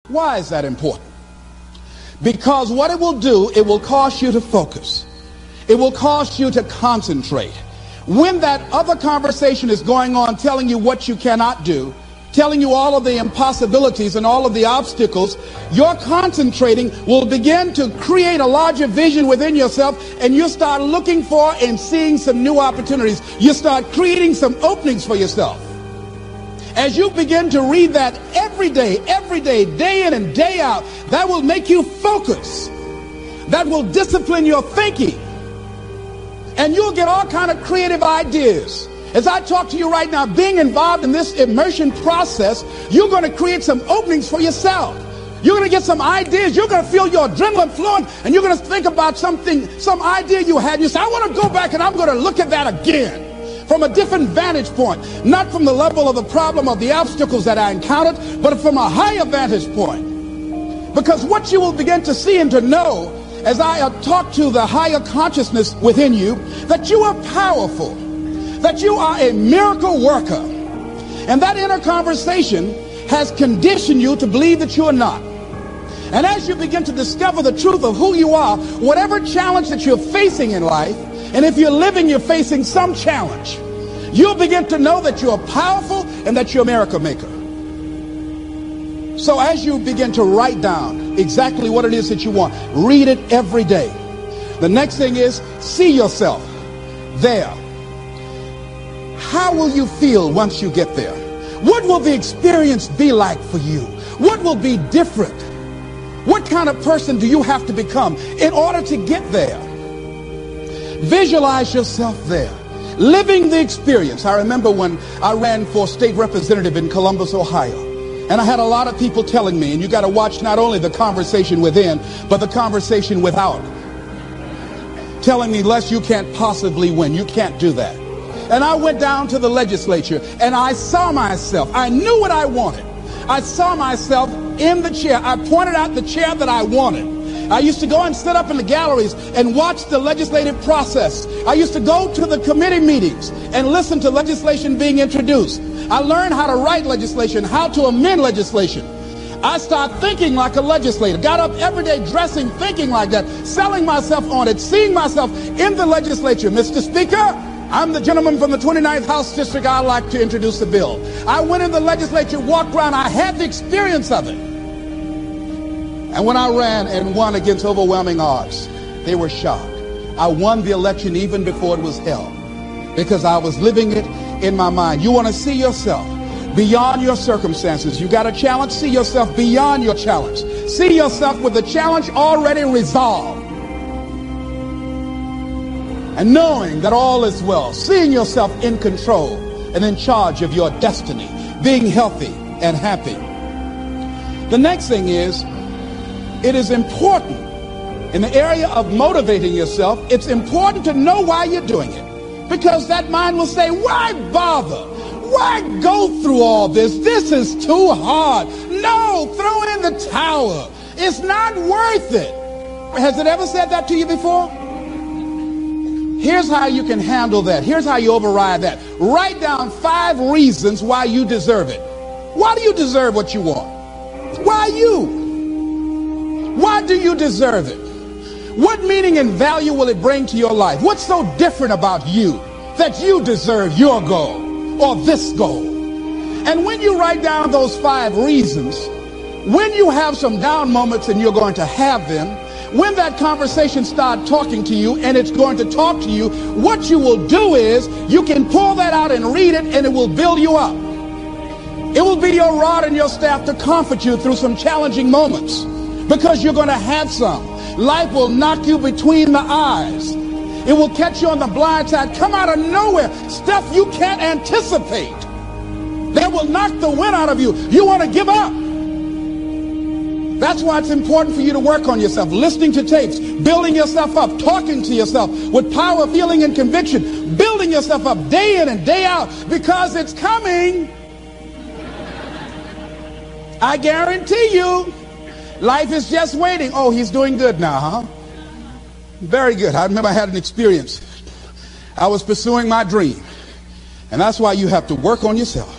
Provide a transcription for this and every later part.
Why is that important? Because what it will do, it will cause you to focus. It will cause you to concentrate. When that other conversation is going on telling you what you cannot do, telling you all of the impossibilities and all of the obstacles, your concentrating will begin to create a larger vision within yourself, and you start looking for and seeing some new opportunities. You start creating some openings for yourself. As you begin to read that every day, day in and day out, that will make you focus. That will discipline your thinking. And you'll get all kind of creative ideas. As I talk to you right now, being involved in this immersion process, you're going to create some openings for yourself. You're going to get some ideas. You're going to feel your adrenaline flowing, and you're going to think about something, some idea you had. You say, I want to go back and I'm going to look at that again from a different vantage point, not from the level of the problem of the obstacles that I encountered, but from a higher vantage point. Because what you will begin to see and to know as I talk to the higher consciousness within you, that you are powerful, that you are a miracle worker. And that inner conversation has conditioned you to believe that you are not. And as you begin to discover the truth of who you are, whatever challenge that you're facing in life, and if you're living, you're facing some challenge, you'll begin to know that you're powerful and that you're a miracle maker. So as you begin to write down exactly what it is that you want, read it every day. The next thing is, see yourself there. How will you feel once you get there? What will the experience be like for you? What will be different? What kind of person do you have to become in order to get there? Visualize yourself there, living the experience. I remember when I ran for state representative in Columbus, Ohio, and I had a lot of people telling me, and you got to watch not only the conversation within, but the conversation without, telling me, Les, you can't possibly win. You can't do that. And I went down to the legislature and I saw myself. I knew what I wanted. I saw myself in the chair. I pointed out the chair that I wanted. I used to go and sit up in the galleries and watch the legislative process. I used to go to the committee meetings and listen to legislation being introduced. I learned how to write legislation, how to amend legislation. I started thinking like a legislator. Got up every day dressing, thinking like that, selling myself on it, seeing myself in the legislature. Mr. Speaker, I'm the gentleman from the 29th House District. I'd like to introduce the bill. I went in the legislature, walked around. I had the experience of it. And when I ran and won against overwhelming odds, they were shocked. I won the election even before it was held because I was living it in my mind. You want to see yourself beyond your circumstances. You got a challenge, see yourself beyond your challenge. See yourself with the challenge already resolved. And knowing that all is well, seeing yourself in control and in charge of your destiny, being healthy and happy. The next thing is, it is important in the area of motivating yourself. It's important to know why you're doing it, because that mind will say, why bother? Why go through all this? This is too hard. No, throw in the towel. It's not worth it. Has it ever said that to you before? Here's how you can handle that. Here's how you override that. Write down 5 reasons why you deserve it. Why do you deserve what you want? Why you? Why do you deserve it? What meaning and value will it bring to your life? What's so different about you that you deserve your goal or this goal? And when you write down those 5 reasons, when you have some down moments, and you're going to have them, when that conversation starts talking to you, and it's going to talk to you, what you will do is you can pull that out and read it, and it will build you up. It will be your rod and your staff to comfort you through some challenging moments, because you're going to have some. Life will knock you between the eyes. It will catch you on the blind side, come out of nowhere, stuff you can't anticipate. That will knock the wind out of you. You want to give up. That's why it's important for you to work on yourself, listening to tapes, building yourself up, talking to yourself with power, feeling, and conviction, building yourself up day in and day out, because it's coming. I guarantee you, life is just waiting. Oh, he's doing good now, huh? Very good. I remember I had an experience. I was pursuing my dream. And that's why you have to work on yourself.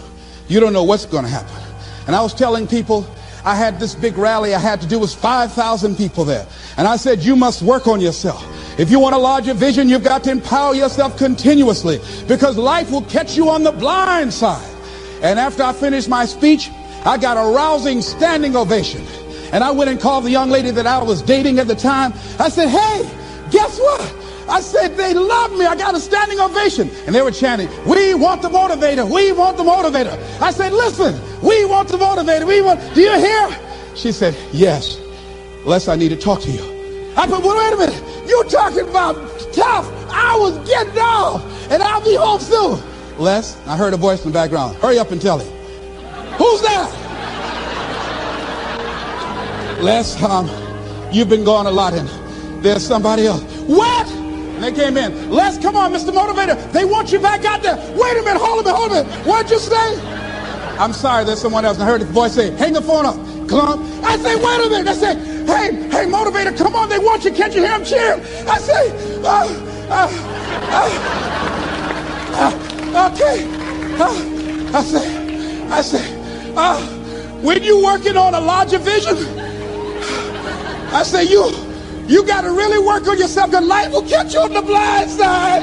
You don't know what's going to happen. And I was telling people, I had this big rally I had to do. It was 5,000 people there. And I said, you must work on yourself. If you want a larger vision, you've got to empower yourself continuously, because life will catch you on the blind side. And after I finished my speech, I got a rousing standing ovation. And I went and called the young lady that I was dating at the time. I said, hey, guess what? I said, they love me. I got a standing ovation. And they were chanting, we want the motivator. We want the motivator. I said, listen, we want the motivator. Do you hear? She said, yes. Les, I need to talk to you. I said, well, wait a minute. You talking about tough. I was getting off. And I'll be home soon. Les, I heard a voice in the background. Hurry up and tell him. Who's that? Les, you've been gone a lot, and there's somebody else. What? And they came in. Les, come on, Mr. Motivator. They want you back out there. Wait a minute, hold a minute. What'd you say? I'm sorry, there's someone else. I heard the voice say, hang the phone up. Clump. I say, wait a minute. They say, hey, Motivator, come on, they want you. Can't you hear them cheering? I say, okay. I say, when you working on a larger vision, I say, you got to really work on yourself, because life will catch you on the blind side.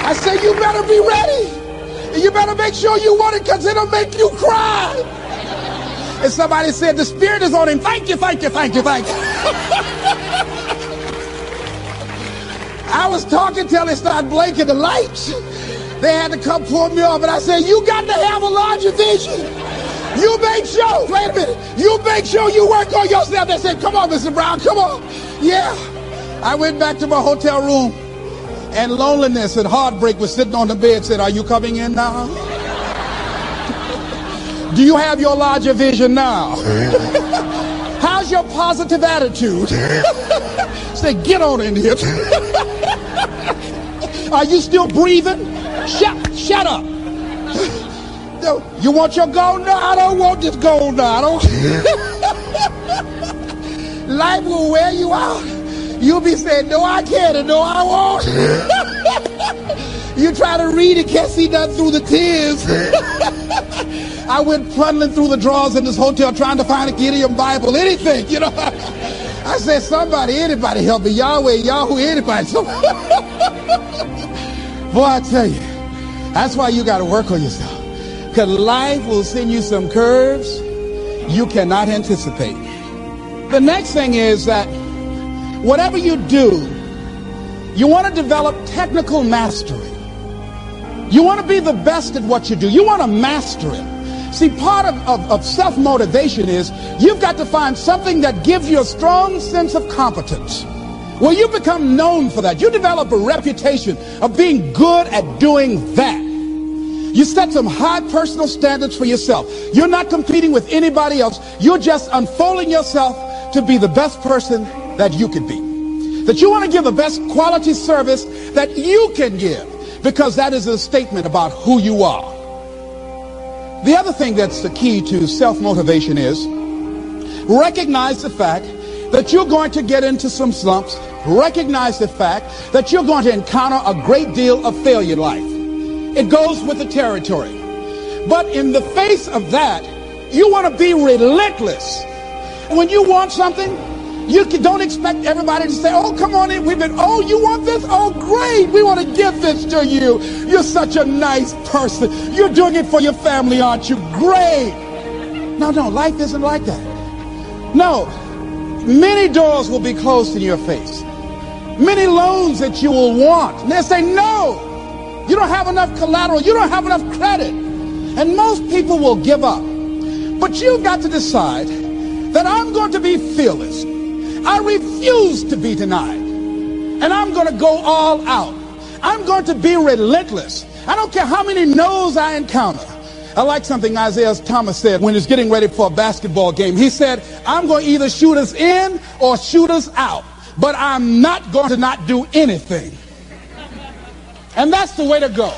I say, you better be ready. And you better make sure you want it, because it'll make you cry. And somebody said, the Spirit is on him. Thank you, thank you, thank you, thank you. I was talking till they started blinking the lights. They had to come pull me off, and I said, you got to have a larger vision. You make sure, wait a minute, you make sure you work on yourself. They said, come on, Mr. Brown, come on. Yeah. I went back to my hotel room, and loneliness and heartbreak was sitting on the bed, said, are you coming in now? Do you have your larger vision now? How's your positive attitude? Say, get on in here. Are you still breathing? Shut up. You want your gold? No, I don't want this gold now. Life will wear you out. You'll be saying, no, I can't, and no, I won't. You try to read it, can't see nothing through the tears. I went plundering through the drawers in this hotel trying to find a Gideon Bible, anything, you know. I said, anybody help me. Yahweh, Yahoo, anybody. Boy, I tell you, that's why you got to work on yourself. Because life will send you some curves you cannot anticipate. The next thing is that whatever you do, you want to develop technical mastery. You want to be the best at what you do. You want to master it. See, part of self-motivation is you've got to find something that gives you a strong sense of competence. Well, you become known for that. You develop a reputation of being good at doing that. You set some high personal standards for yourself. You're not competing with anybody else. You're just unfolding yourself to be the best person that you could be. That you want to give the best quality service that you can give, because that is a statement about who you are. The other thing that's the key to self-motivation is recognize the fact that you're going to get into some slumps. Recognize the fact that you're going to encounter a great deal of failure in life. It goes with the territory. But in the face of that, you want to be relentless. When you want something, you don't expect everybody to say, oh, come on in. Oh, you want this? Oh, great. We want to give this to you. You're such a nice person. You're doing it for your family, aren't you? Great. No, life isn't like that. No. Many doors will be closed in your face. Many loans that you will want. And they'll say, no, you don't have enough collateral. You don't have enough credit. And most people will give up. But you've got to decide that I'm going to be fearless. I refuse to be denied. And I'm going to go all out. I'm going to be relentless. I don't care how many no's I encounter. I like something Isaiah Thomas said when he was getting ready for a basketball game. He said, I'm going to either shoot us in or shoot us out, but I'm not going to not do anything. And that's the way to go.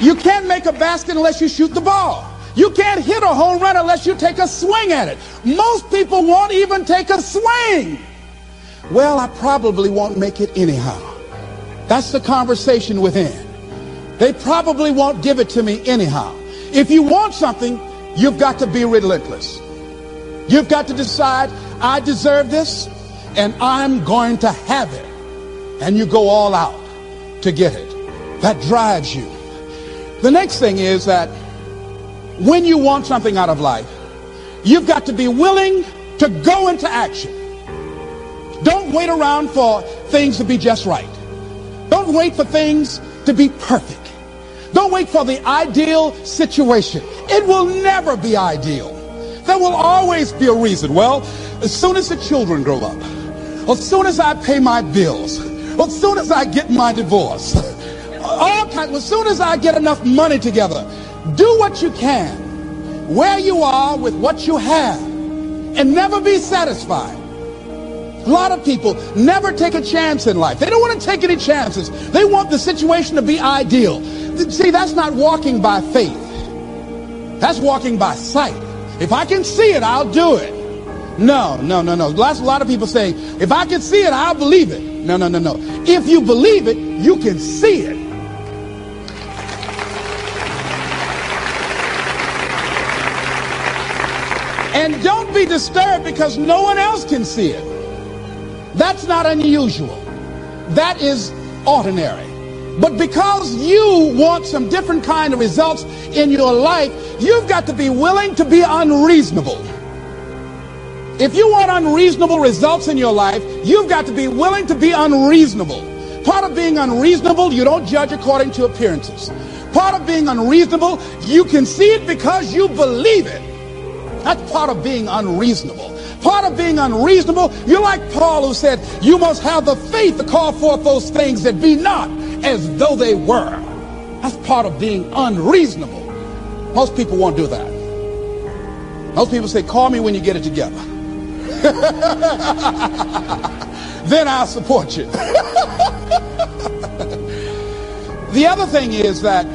You can't make a basket unless you shoot the ball. You can't hit a home run unless you take a swing at it. Most people won't even take a swing. Well, I probably won't make it anyhow. That's the conversation within. They probably won't give it to me anyhow. If you want something, you've got to be relentless. You've got to decide, I deserve this, and I'm going to have it. And you go all out to get it. That drives you. The next thing is that when you want something out of life, you've got to be willing to go into action. Don't wait around for things to be just right. Don't wait for things to be perfect. Don't wait for the ideal situation. It will never be ideal. There will always be a reason. Well, as soon as the children grow up, or as soon as I pay my bills, or as soon as I get my divorce, as soon as I get enough money together, do what you can, where you are with what you have, and never be satisfied. A lot of people never take a chance in life. They don't want to take any chances. They want the situation to be ideal. See, that's not walking by faith. That's walking by sight. If I can see it, I'll do it. No. A lot of people say, if I can see it, I'll believe it. No. If you believe it, you can see it. And don't be disturbed because no one else can see it. That's not unusual. That is ordinary. But because you want some different kind of results in your life, you've got to be willing to be unreasonable. If you want unreasonable results in your life, you've got to be willing to be unreasonable. Part of being unreasonable, you don't judge according to appearances. Part of being unreasonable, you can see it because you believe it. That's part of being unreasonable. Part of being unreasonable, you're like Paul who said, you must have the faith to call forth those things that be not as though they were. That's part of being unreasonable. Most people won't do that. Most people say, call me when you get it together. Then I'll support you. The other thing is that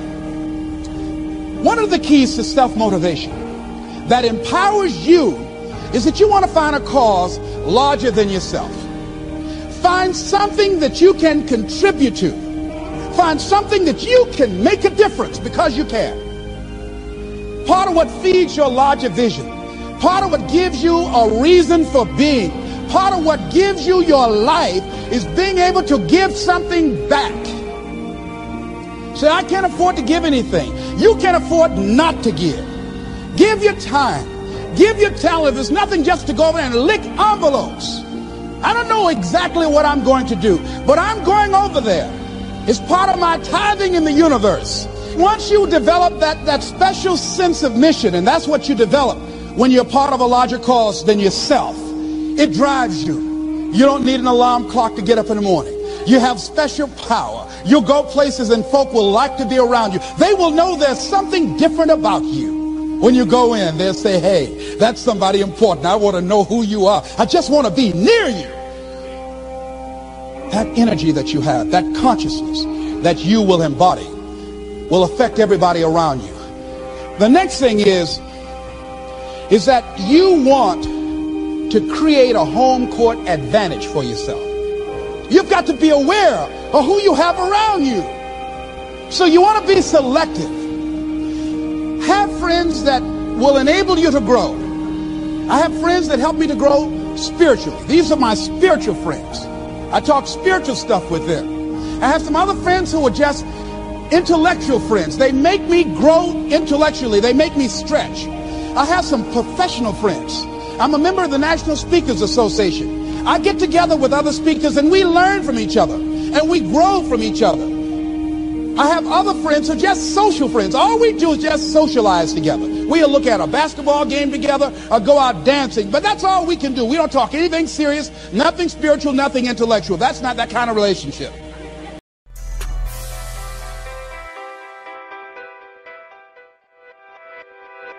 one of the keys to self-motivation that empowers you is that you want to find a cause larger than yourself. Find something that you can contribute to. Find something that you can make a difference because you can. Part of what feeds your larger vision, part of what gives you a reason for being, part of what gives you your life is being able to give something back. Say, I can't afford to give anything. You can't afford not to give. Give your time. Give your talent. There's nothing just to go over and lick envelopes. I don't know exactly what I'm going to do, but I'm going over there. It's part of my tithing in the universe. Once you develop that special sense of mission, and that's what you develop when you're part of a larger cause than yourself, it drives you. You don't need an alarm clock to get up in the morning. You have special power. You'll go places and folk will like to be around you. They will know there's something different about you. When you go in, they'll say, hey, that's somebody important. I want to know who you are. I just want to be near you. That energy that you have, that consciousness that you will embody will affect everybody around you. The next thing is that you want to create a home court advantage for yourself. You've got to be aware of who you have around you. So you want to be selective. Have friends that will enable you to grow. I have friends that help me to grow spiritually. These are my spiritual friends. I talk spiritual stuff with them. I have some other friends who are just intellectual friends. They make me grow intellectually. They make me stretch. I have some professional friends. I'm a member of the National Speakers Association. I get together with other speakers and we learn from each other and we grow from each other. I have other friends who are just social friends. All we do is just socialize together. We'll look at a basketball game together or go out dancing, but that's all we can do. We don't talk anything serious, nothing spiritual, nothing intellectual. That's not that kind of relationship.